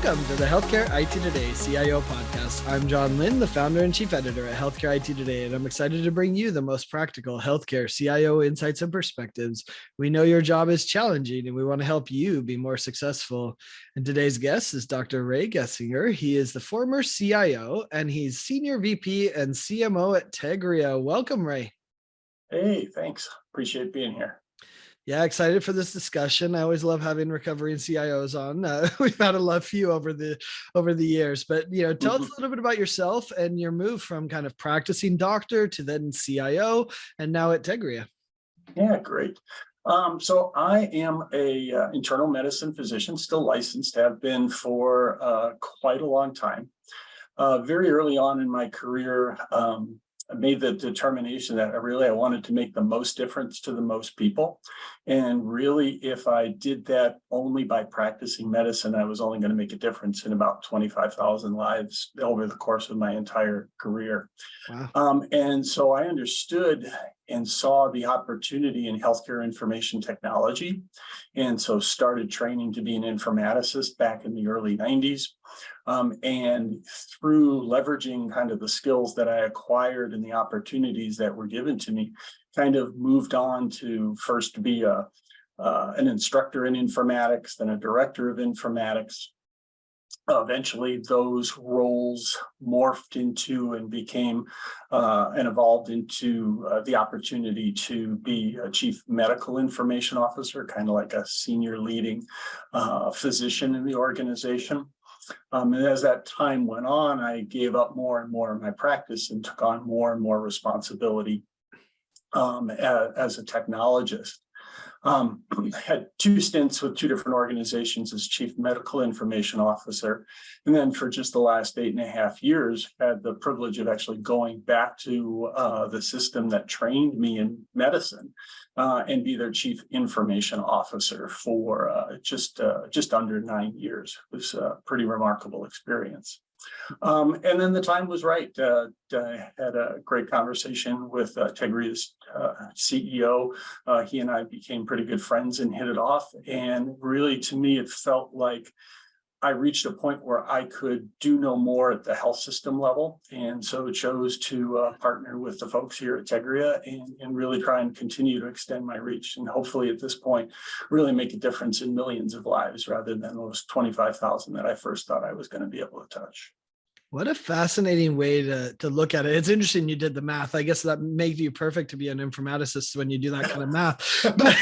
Welcome to the Healthcare IT Today CIO podcast. I'm John Lynn, the founder and chief editor at Healthcare IT Today, and I'm excited to bring you the most practical healthcare CIO insights and perspectives. We know your job is challenging, and we want to help you be more successful. And today's guest is Dr. Ray Gensinger. He is the former CIO, and he's Senior VP and CMO at Tegria. Welcome, Ray. Hey, thanks. Appreciate being here. Yeah, excited for this discussion. I always love having recovering CIOs on. We've had a few over the years, but tell us a little bit about yourself and your move from kind of practicing doctor to then CIO, and now at Tegria. Yeah, great. So I am a internal medicine physician, still licensed, have been for quite a long time. Very early on in my career, I made the determination that I wanted to make the most difference to the most people. And really, if I did that only by practicing medicine, I was only going to make a difference in about 25,000 lives over the course of my entire career. Wow. And so I understood and saw the opportunity in healthcare information technology. And so started training to be an informaticist back in the early 90s. And through leveraging kind of the skills that I acquired and the opportunities that were given to me, kind of moved on to first be an instructor in informatics, then a director of informatics. Eventually, those roles morphed into and became and evolved into the opportunity to be a chief medical information officer, kind of like a senior leading physician in the organization. And as that time went on, I gave up more and more of my practice and took on more and more responsibility as a technologist. Had two stints with two different organizations as chief medical information officer. And then for just the last 8.5 years, had the privilege of actually going back to the system that trained me in medicine and be their chief information officer for just under 9 years. It was a pretty remarkable experience. And then the time was right. I had a great conversation with Tegria's CEO. He and I became pretty good friends and hit it off. And really, to me, it felt like I reached a point where I could do no more at the health system level. And so chose to partner with the folks here at Tegria and really try and continue to extend my reach. And hopefully at this point, really make a difference in millions of lives rather than those 25,000 that I first thought I was going to be able to touch. What a fascinating way to look at it. It's interesting you did the math. I guess that makes you perfect to be an informaticist when you do that kind of math. But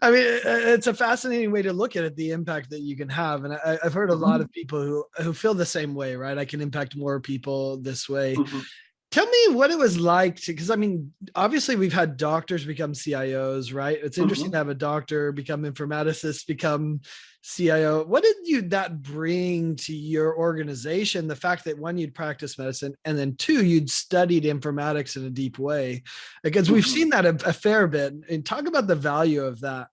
it's a fascinating way to look at it, the impact that you can have. And I've heard a lot of people who feel the same way, right? I can impact more people this way. Tell me what it was like because obviously we've had doctors become CIOs, right? It's interesting to have a doctor become informaticists, become CIO. What did that bring to your organization? The fact that one, you'd practice medicine, and then two, you'd studied informatics in a deep way, because we've seen that a fair bit. And talk about the value of that.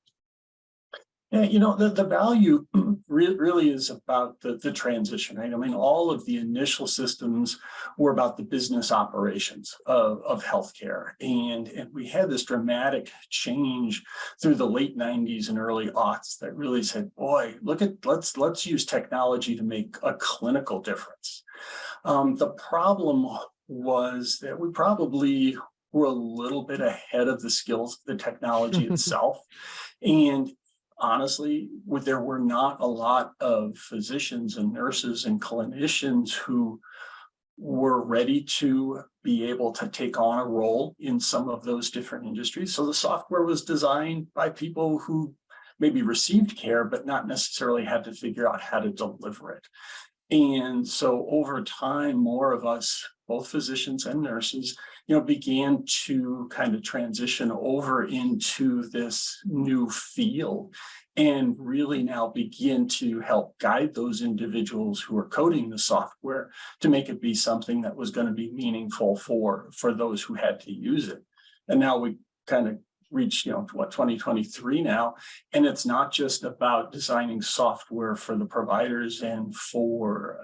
Yeah, the value really is about the transition, right? All of the initial systems were about the business operations of healthcare. And we had this dramatic change through the late 90s and early aughts that really said, boy, let's use technology to make a clinical difference. The problem was that we probably were a little bit ahead of the skills of the technology itself. And honestly, there were not a lot of physicians and nurses and clinicians who were ready to be able to take on a role in some of those different industries. So the software was designed by people who maybe received care, but not necessarily had to figure out how to deliver it. And so over time, more of us, both physicians and nurses, began to kind of transition over into this new field and really now begin to help guide those individuals who are coding the software to make it be something that was going to be meaningful for those who had to use it. And now we kind of reached 2023 now, and it's not just about designing software for the providers and for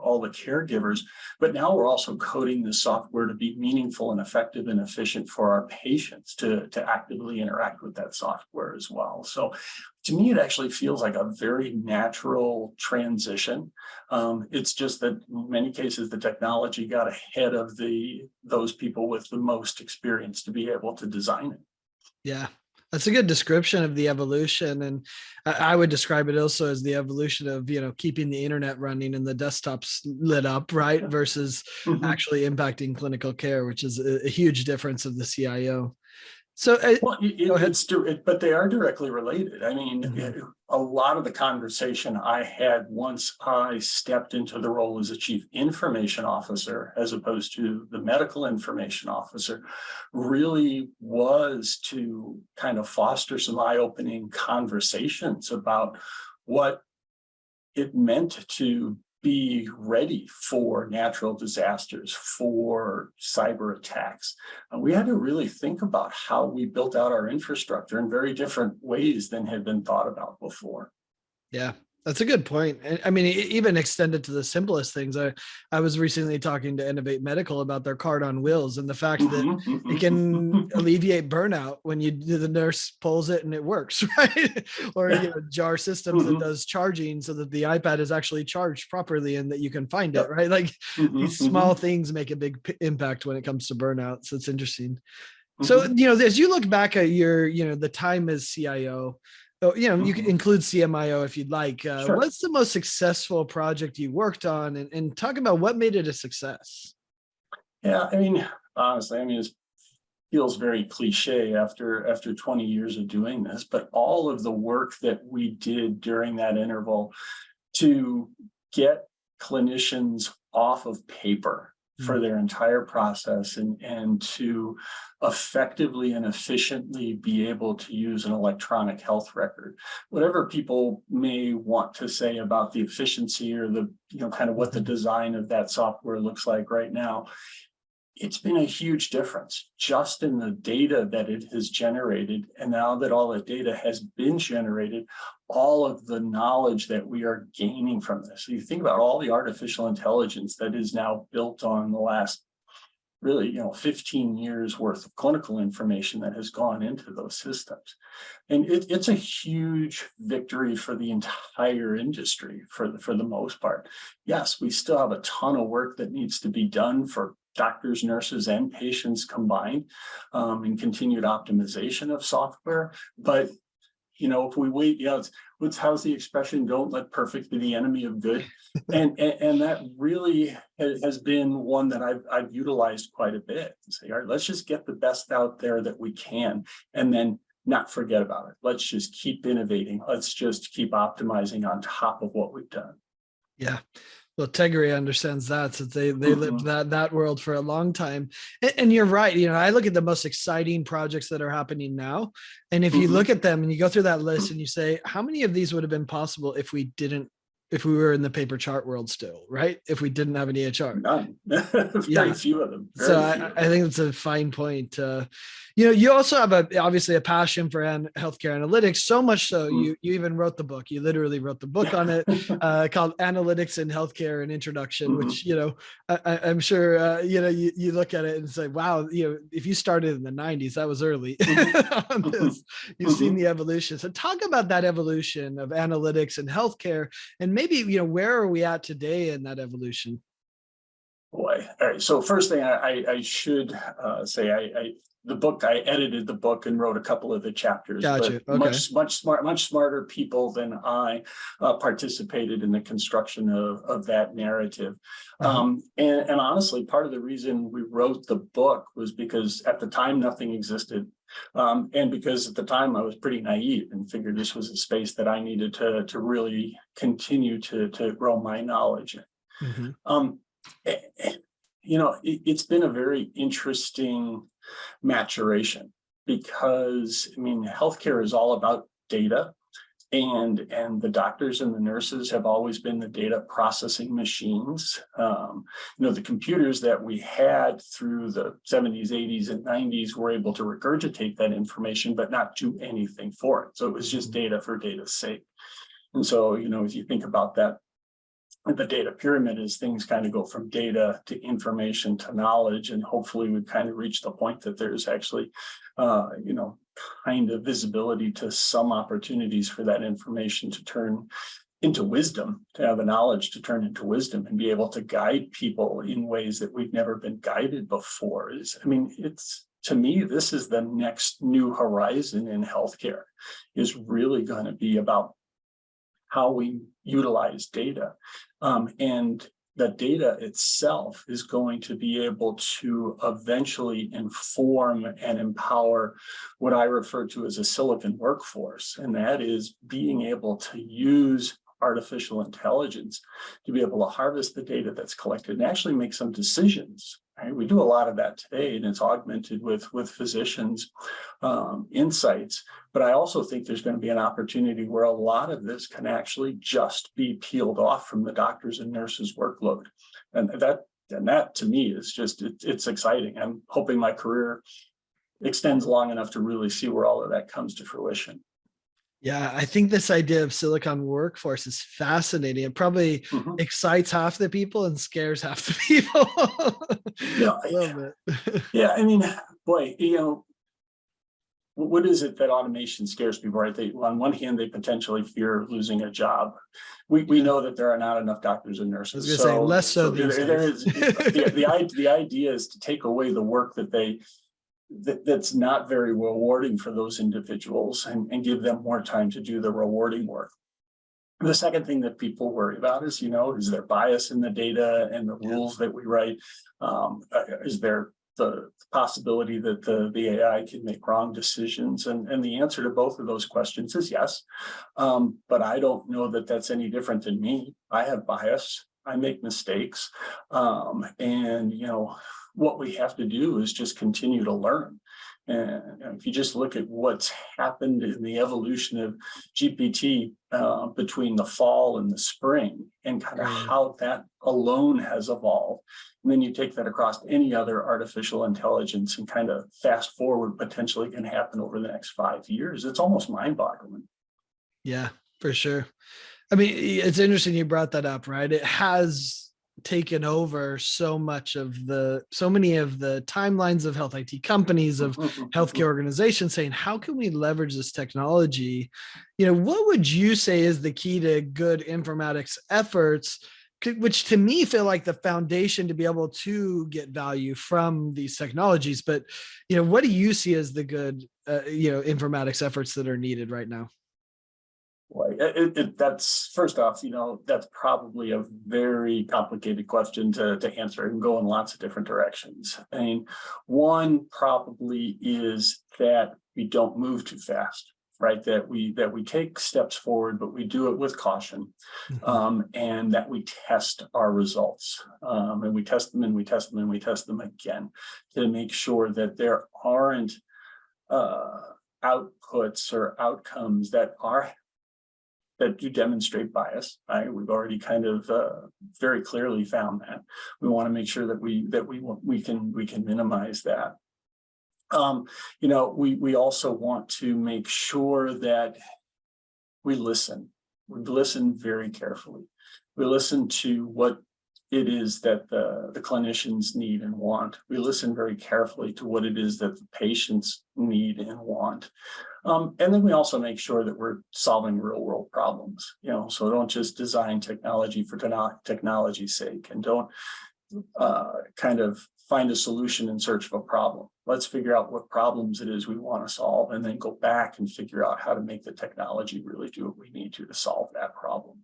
all the caregivers, but now we're also coding the software to be meaningful and effective and efficient for our patients to actively interact with that software as well. So to me, it actually feels like a very natural transition. It's just that in many cases, the technology got ahead of those people with the most experience to be able to design it. Yeah, that's a good description of the evolution. And I would describe it also as the evolution of, keeping the internet running and the desktops lit up, right? Versus actually impacting clinical care, which is a huge difference of the CIO. So Well, go ahead. but they are directly related. I mean, a lot of the conversation I had once I stepped into the role as a chief information officer, as opposed to the medical information officer, really was to kind of foster some eye-opening conversations about what it meant to be ready for natural disasters, for cyber attacks. And we had to really think about how we built out our infrastructure in very different ways than had been thought about before. Yeah, that's a good point. I mean, even extended to the simplest things. I was recently talking to Innovate Medical about their card on wheels and the fact that it can alleviate burnout when the nurse pulls it and it works, right? Or JAR systems that does charging so that the iPad is actually charged properly and that you can find it, right? Like these small things make a big impact when it comes to burnout. So it's interesting. So, as you look back at your, the time as CIO, you can include CMIO if you'd like. Sure. What's the most successful project you worked on, and talk about what made it a success? Yeah, I mean, honestly, it feels very cliche after 20 years of doing this, but all of the work that we did during that interval to get clinicians off of paper for their entire process and to effectively and efficiently be able to use an electronic health record. Whatever people may want to say about the efficiency or the, kind of what the design of that software looks like right now, it's been a huge difference just in the data that it has generated. And now that all the data has been generated, all of the knowledge that we are gaining from this. So you think about all the artificial intelligence that is now built on the last really, 15 years worth of clinical information that has gone into those systems. And it's a huge victory for the entire industry for the most part. Yes, we still have a ton of work that needs to be done for doctors, nurses, and patients combined, in continued optimization of software. But, if we wait, how's the expression? Don't let perfect be the enemy of good. And that really has been one that I've utilized quite a bit. And say, all right, let's just get the best out there that we can, and then not forget about it. Let's just keep innovating. Let's just keep optimizing on top of what we've done. Yeah. Well, Tegria understands that, since they lived that world for a long time. And you're right. I look at the most exciting projects that are happening now. And if you look at them and you go through that list and you say, how many of these would have been possible if we were in the paper chart world still, right? If we didn't have an EHR. None. Very few of them. I think it's a fine point. You also have obviously a passion for healthcare analytics, so much so you even wrote the book. You literally wrote the book on it, called Analytics in Healthcare: An Introduction, which, I'm sure, you look at it and say, wow, if you started in the 90s, that was early on this. You've seen the evolution. So talk about that evolution of analytics and healthcare, and maybe, where are we at today in that evolution? Boy. All right. So first thing I should say, I edited the book and wrote a couple of the chapters. Gotcha. But Okay. much smarter people than I participated in the construction of that narrative. And honestly, part of the reason we wrote the book was because at the time nothing existed. And because at the time I was pretty naive and figured this was a space that I needed to really continue to grow my knowledge in. It's been a very interesting maturation because, healthcare is all about data, and the doctors and the nurses have always been the data processing machines. The computers that we had through the 70s, 80s, and 90s were able to regurgitate that information, but not do anything for it. So it was just data for data's sake. And so, as you think about that, the data pyramid, as things kind of go from data to information to knowledge, and hopefully we've kind of reached the point that there's actually, kind of visibility to some opportunities for that information to turn into wisdom, to have the knowledge to turn into wisdom and be able to guide people in ways that we've never been guided before. To me, this is the next new horizon in healthcare, is really going to be about how we utilize data. And the data itself is going to be able to eventually inform and empower what I refer to as a silicon workforce. And that is being able to use artificial intelligence to be able to harvest the data that's collected and actually make some decisions. Right? We do a lot of that today, and it's augmented with physicians' insights. But I also think there's going to be an opportunity where a lot of this can actually just be peeled off from the doctors and nurses' workload, and that to me is just it's exciting. I'm hoping my career extends long enough to really see where all of that comes to fruition. Yeah, I think this idea of silicon workforce is fascinating. It probably excites half the people and scares half the people. I love it. Yeah, I mean, boy, what is it that automation scares people, right? On one hand, they potentially fear losing a job. We know that there are not enough doctors and nurses. I was going to say less so these days. There is the idea is to take away the work that's not very rewarding for those individuals and give them more time to do the rewarding work. The second thing that people worry about is there bias in the data and the rules that we write? Is there the possibility that the AI can make wrong decisions? And the answer to both of those questions is yes. But I don't know that that's any different than me. I have bias. I make mistakes. What we have to do is just continue to learn. And if you just look at what's happened in the evolution of GPT between the fall and the spring, and kind of how that alone has evolved, and then you take that across any other artificial intelligence and kind of fast forward potentially can happen over the next 5 years, it's almost mind-boggling. Yeah, for sure. I mean, it's interesting you brought that up, right? It has taken over so many of the timelines of health IT companies, of healthcare organizations, saying, how can we leverage this technology? What would you say is the key to good informatics efforts, which to me feel like the foundation to be able to get value from these technologies? But, what do you see as the good, informatics efforts that are needed right now? That's first off, that's probably a very complicated question to answer and go in lots of different directions. I mean, one probably is that we don't move too fast, right? That we take steps forward, but we do it with caution, and that we test our results, and we test them and we test them and we test them again to make sure that there aren't outputs or outcomes that do demonstrate bias. Right? We've already kind of very clearly found that. We want to make sure that we can minimize that. We also want to make sure that we listen. We listen very carefully. We listen to what it is that the clinicians need and want. We listen very carefully to what it is that the patients need and want. And then we also make sure that we're solving real world problems, so don't just design technology for technology's sake, and don't kind of find a solution in search of a problem. Let's figure out what problems it is we want to solve, and then go back and figure out how to make the technology really do what we need to solve that problem.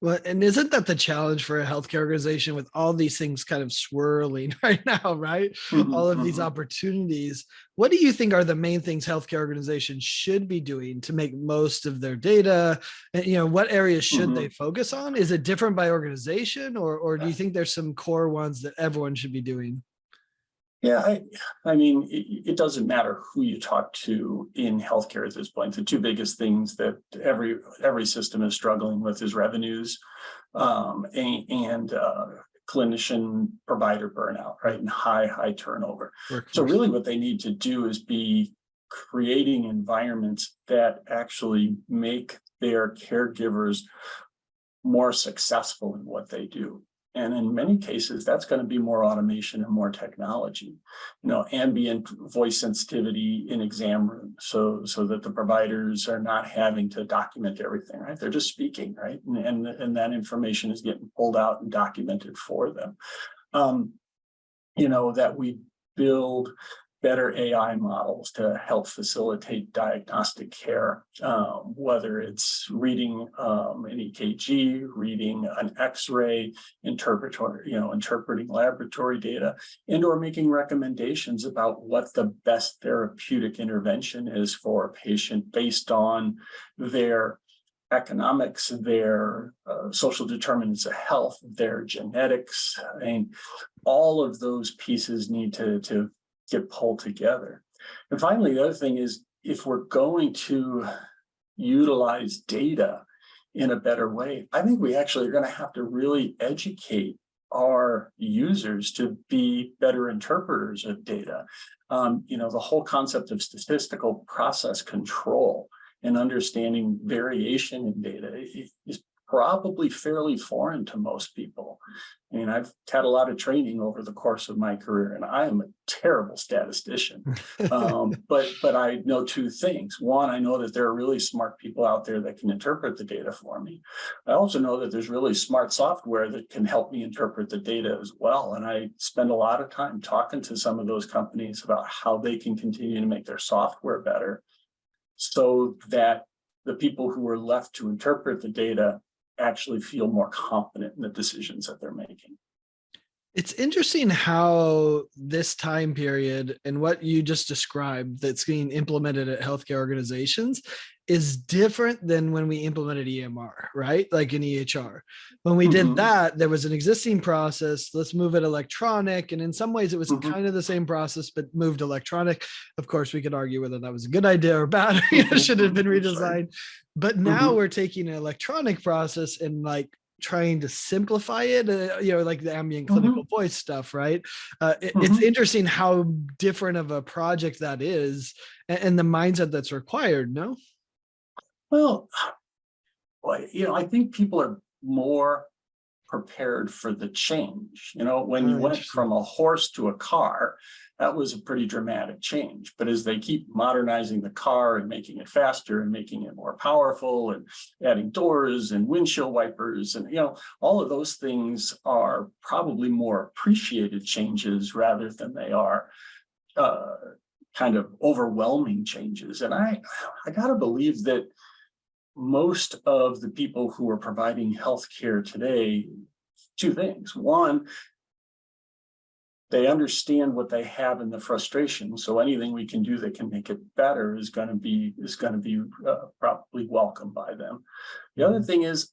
Well, and isn't that the challenge for a healthcare organization with all these things kind of swirling right now, right? All of these opportunities. What do you think are the main things healthcare organizations should be doing to make most of their data? And, what areas should they focus on? Is it different by organization, or do you think there's some core ones that everyone should be doing? Yeah, I mean, it doesn't matter who you talk to in healthcare at this point. The two biggest things that every system is struggling with is revenues and clinician provider burnout, right? And high turnover. So really what they need to do is be creating environments that actually make their caregivers more successful in what they do. And in many cases, that's going to be more automation and more technology, ambient voice sensitivity in exam rooms, so that the providers are not having to document everything, right? They're just speaking, right? And that information is getting pulled out and documented for them. That we build better AI models to help facilitate diagnostic care, whether it's reading an EKG, reading an X-ray, interpreting laboratory data, and/or making recommendations about what the best therapeutic intervention is for a patient based on their economics, their social determinants of health, their genetics. I mean, all of those pieces need to get pulled together. And finally, the other thing is, if we're going to utilize data in a better way, I think we actually are going to have to really educate our users to be better interpreters of data. The whole concept of statistical process control and understanding variation in data is probably fairly foreign to most people. I mean, I've had a lot of training over the course of my career, and I am a terrible statistician. But I know two things. One, I know that there are really smart people out there that can interpret the data for me. I also know that there's really smart software that can help me interpret the data as well. And I spend a lot of time talking to some of those companies about how they can continue to make their software better, so that the people who are left to interpret the data actually feel more confident in the decisions that they're making. It's interesting how this time period and what you just described that's being implemented at healthcare organizations is different than when we implemented EMR, right? Like in EHR. When we did that, there was an existing process. Let's move it electronic. And in some ways it was kind of the same process, but moved electronic. Of course, we could argue whether that was a good idea or bad, should have been redesigned. But now we're taking an electronic process and like trying to simplify it, like the ambient clinical voice stuff, right? It's interesting how different of a project that is and the mindset that's required, no? Well, I think people are more prepared for the change. When you went from a horse to a car, that was a pretty dramatic change. But as they keep modernizing the car and making it faster and making it more powerful and adding doors and windshield wipers and, all of those things are probably more appreciated changes rather than they are kind of overwhelming changes. And I got to believe that most of the people who are providing healthcare today, two things. One, they understand what they have in the frustration. So anything we can do that can make it better is going to be probably welcomed by them. The other thing is,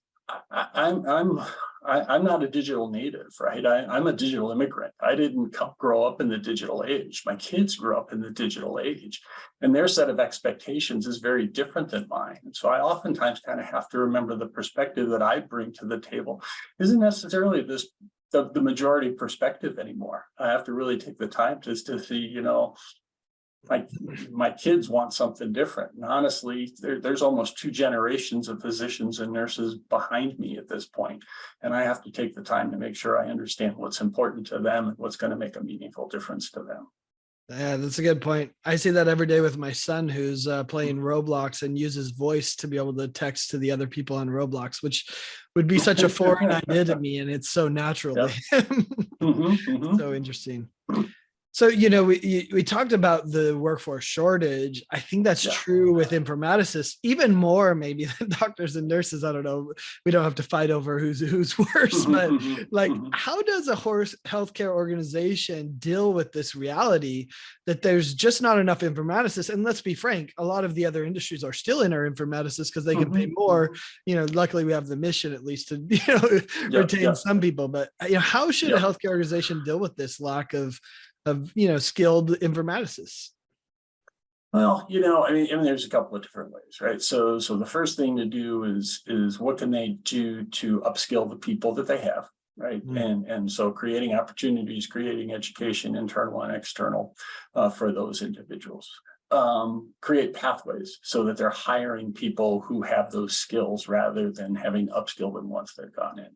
I'm not a digital native, right? I'm a digital immigrant. I didn't grow up in the digital age. My kids grew up in the digital age, and their set of expectations is very different than mine. And so I oftentimes kind of have to remember the perspective that I bring to the table isn't necessarily the majority perspective anymore. I have to really take the time just to see, my kids want something different. And honestly, there's almost two generations of physicians and nurses behind me at this point. And I have to take the time to make sure I understand what's important to them and what's going to make a meaningful difference to them. Yeah, that's a good point. I see that every day with my son who's playing Roblox and uses voice to be able to text to the other people on Roblox, which would be such a foreign idea to me. And it's so natural to him. So interesting. So, we talked about the workforce shortage. I think that's true with informaticists, even more maybe than doctors and nurses. I don't know. We don't have to fight over who's worse, but how does a healthcare organization deal with this reality that there's just not enough informaticists? And let's be frank, a lot of the other industries are still in our informaticists because they can pay more. Luckily we have the mission at least to retain some people. But how should a healthcare organization deal with this lack of skilled informaticists? Well, there's a couple of different ways, right? So the first thing to do is what can they do to upskill the people that they have, right? And so creating opportunities, creating education, internal and external, for those individuals. Create pathways so that they're hiring people who have those skills rather than having upskilled them once they've gone in.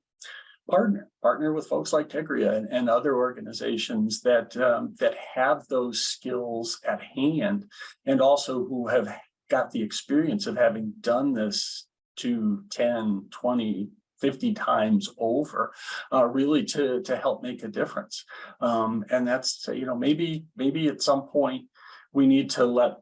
Partner with folks like Tegria and other organizations that have those skills at hand, and also who have got the experience of having done this 2, 10, 20, 50 times over, really to help make a difference. And that's, maybe at some point we need to let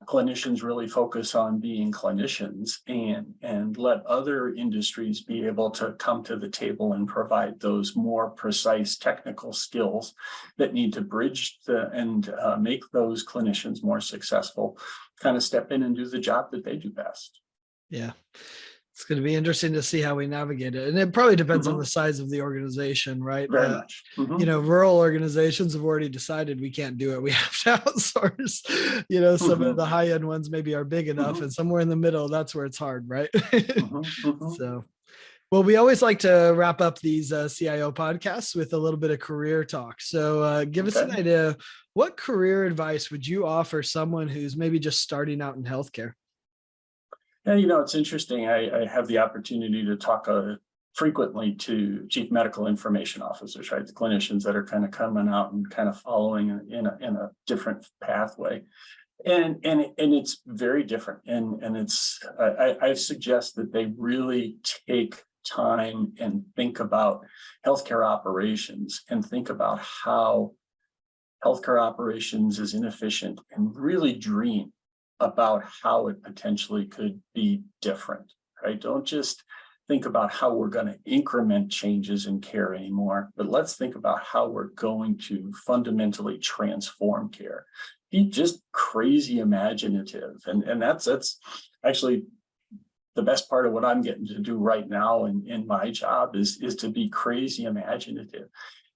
clinicians really focus on being clinicians, and let other industries be able to come to the table and provide those more precise technical skills that need to bridge and make those clinicians more successful, kind of step in and do the job that they do best. Yeah. It's going to be interesting to see how we navigate it. And it probably depends on the size of the organization, right? Very much. Rural organizations have already decided we can't do it. We have to outsource. Some of the high-end ones maybe are big enough, and somewhere in the middle, that's where it's hard, right? So, well, we always like to wrap up these CIO podcasts with a little bit of career talk. So give us an idea. What career advice would you offer someone who's maybe just starting out in healthcare? Yeah, it's interesting. I have the opportunity to talk frequently to chief medical information officers, right? The clinicians that are kind of coming out and kind of following in a different pathway. And it's very different. And it's, I suggest that they really take time and think about healthcare operations, and think about how healthcare operations is inefficient, and really dream about how it potentially could be different, right? Don't just think about how we're going to increment changes in care anymore, but let's think about how we're going to fundamentally transform care. Be just crazy imaginative. And that's actually the best part of what I'm getting to do right now in my job is to be crazy imaginative.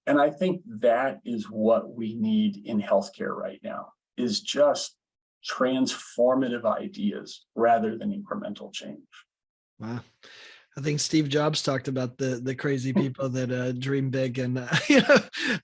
And I think that is what we need in healthcare right now, is just transformative ideas rather than incremental change. Wow. I think Steve Jobs talked about the crazy people that dream big and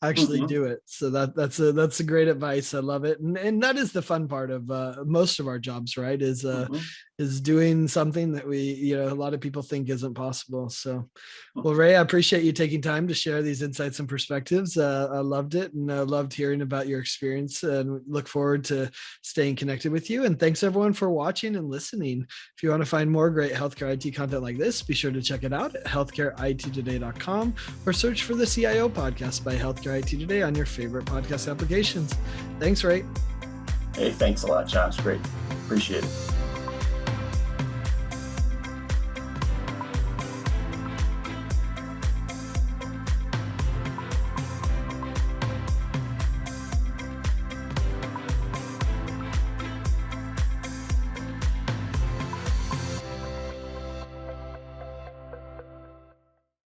actually do it. So that's a great advice. I love it, and that is the fun part of most of our jobs, right? Is doing something that we a lot of people think isn't possible. So, well, Ray, I appreciate you taking time to share these insights and perspectives. I loved it, and I loved hearing about your experience, and look forward to staying connected with you. And thanks everyone for watching and listening. If you want to find more great healthcare IT content like this, be sure to check it out at healthcareittoday.com, or search for the CIO podcast by Healthcare IT Today on your favorite podcast applications. Thanks, Ray. Hey, thanks a lot, John. It's great. Appreciate it.